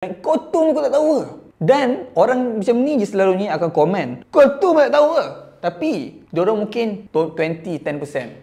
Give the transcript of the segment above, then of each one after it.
Kau tu kau tak tahu ke? Dan orang macam ni je selalunya akan komen, kau tu tak tahu ke? Tapi diorang mungkin 10%.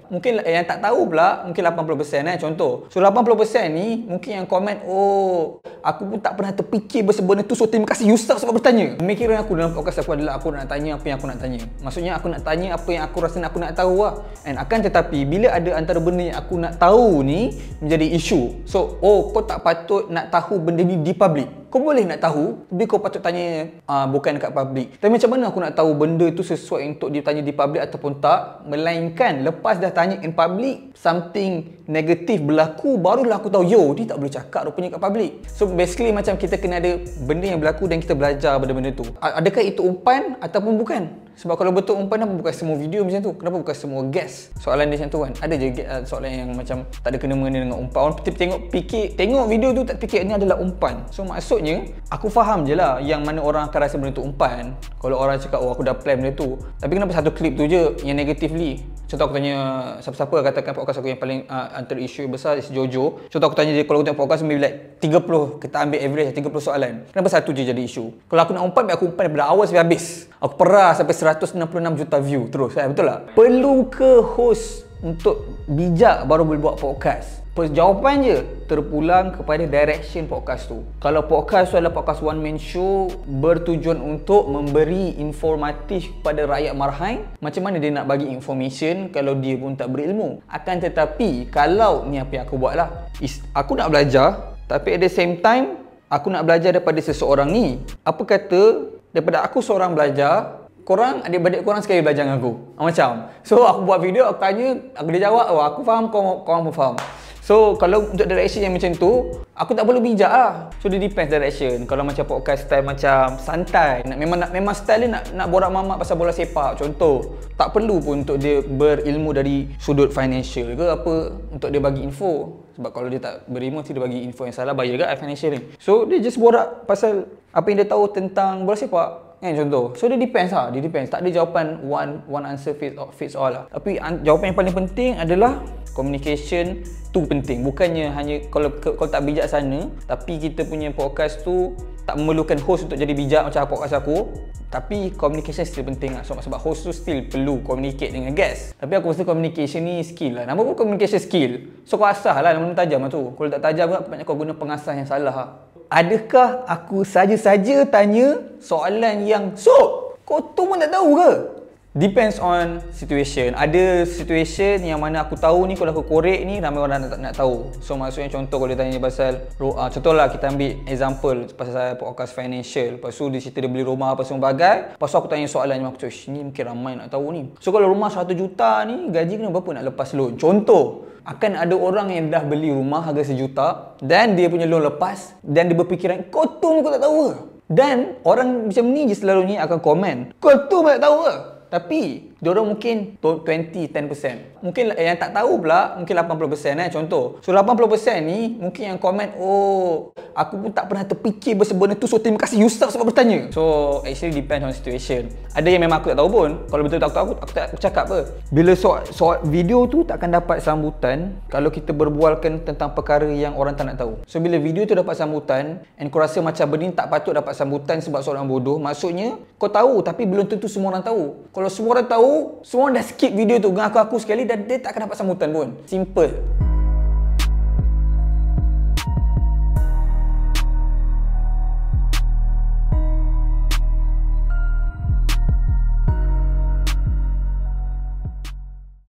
Mungkin yang tak tahu pula mungkin 80% contoh. So 80% ni mungkin yang komen, oh aku pun tak pernah terfikir benda tu, so terima kasih Yusuf sebab bertanya. Pemikiran aku dalam podcast aku adalah aku nak tanya apa yang aku nak tanya. Maksudnya aku nak tanya apa yang aku rasa aku nak tahu lah. And akan tetapi bila ada antara benda yang aku nak tahu ni menjadi isu, so kau tak patut nak tahu benda ni di public. Kau boleh nak tahu, tapi kau patut tanya bukan dekat public. Tapi macam mana aku nak tahu benda tu sesuai untuk ditanya di public ataupun tak? Melainkan lepas dah tanya in public, something negatif berlaku, barulah aku tahu, yo, dia tak boleh cakap rupanya kat public. So basically macam kita kena ada benda yang berlaku dan kita belajar benda-benda tu. Adakah itu umpan ataupun bukan? Sebab kalau betul umpan, kenapa bukan semua video macam tu? Kenapa bukan semua guest? Soalan dia macam tu kan. Ada je soalan yang macam tak ada kena-mengena dengan umpan. Orang tengok video tu tak fikir ni adalah umpan. So maksudnya aku faham je lah yang mana orang akan rasa benda tu umpan. Kalau orang cakap, oh aku dah plan benda tu. Tapi kenapa satu klip tu je yang negatively? Contoh aku tanya siapa-siapa katakan podcast aku yang paling antara isu yang besar is Jojo. Contoh aku tanya dia, kalau aku tengok podcast maybe like 30, kita ambil average 30 soalan. Kenapa satu je jadi isu? Kalau aku nak umpan, aku umpan daripada awal sampai habis. Aku perah sampai 166 juta view terus kan? Betul tak? Perlu ke host untuk bijak baru boleh buat podcast? Jawapan je terpulang kepada direction podcast tu. Kalau podcast tu adalah podcast one man show bertujuan untuk memberi informatif kepada rakyat marhain, macam mana dia nak bagi information kalau dia pun tak berilmu? Akan tetapi kalau ni apa yang aku buat lah, aku nak belajar, tapi at the same time aku nak belajar daripada seseorang ni. Apa kata daripada aku seorang belajar, korang, adik-adik korang sekali belajar dengan aku. Macam. So aku buat video, aku tanya, dia jawab, oh aku faham, korang pun faham. So kalau untuk direction yang macam tu, aku tak perlu bijak lah. So dia depends direction. Kalau macam podcast style macam santai, memang style dia nak borak mamak pasal bola sepak contoh, tak perlu pun untuk dia berilmu dari sudut financial ke apa, untuk dia bagi info. Sebab kalau dia tak berilmu, dia bagi info yang salah, bahaya ke financial ni. So dia just borak pasal apa yang dia tahu tentang bola sepak kan contoh. So dia depends lah, dia depends. Tak ada jawapan one answer fits all lah. Tapi jawapan yang paling penting adalah communication tu penting. Bukannya hanya kalau tak bijaksana, tapi kita punya podcast tu tak memerlukan host untuk jadi bijak macam podcast aku, tapi communication still penting lah. Sebab host tu still perlu communicate dengan guest. Tapi aku rasa communication ni skill lah. Nama pun communication skill. So kau asah lah, nama tajam lah tu. Kalau tak tajam kan, banyak kau guna pengasah yang salah lah. Adakah aku saja-saja tanya soalan yang, so kau tu pun tak tahu ke? Depends on situation. Ada situation yang mana aku tahu ni, kalau aku korek ni ramai orang nak tahu. So maksudnya contoh kalau dia tanya pasal contohlah kita ambil example pasal podcast financial. Lepas tu dia cerita dia beli rumah apa semua bagai. Lepas tu aku tanya soalan yang aku cakap, ni mungkin ramai nak tahu ni. So kalau rumah 1 juta ni, gaji kena berapa nak lepas loan? Contoh, akan ada orang yang dah beli rumah harga 1 juta dan dia punya loan lepas, dan dia berfikiran, kau tu kau tak tahu ke? Dan orang macam ni je selalunya akan komen, kau tu tak tahu ke? Tapi diorang mungkin 10%. Mungkin yang tak tahu pula mungkin 80% contoh. So 80% ni mungkin yang komen, oh aku pun tak pernah terfikir benda tu, so terima kasih Yusuf sebab bertanya. So actually depends on situation. Ada yang memang aku tak tahu pun. Kalau betul tak tahu, aku tak cakap apa. Bila soal video tu takkan dapat sambutan kalau kita berbualkan tentang perkara yang orang tak nak tahu. So bila video tu dapat sambutan and kau rasa macam benda ni tak patut dapat sambutan sebab soalan bodoh, maksudnya kau tahu tapi belum tentu semua orang tahu. Kalau semua orang tahu, semua orang dah skip video tu dengan aku sekali, dan dia tak akan dapat sambutan pun. Simple.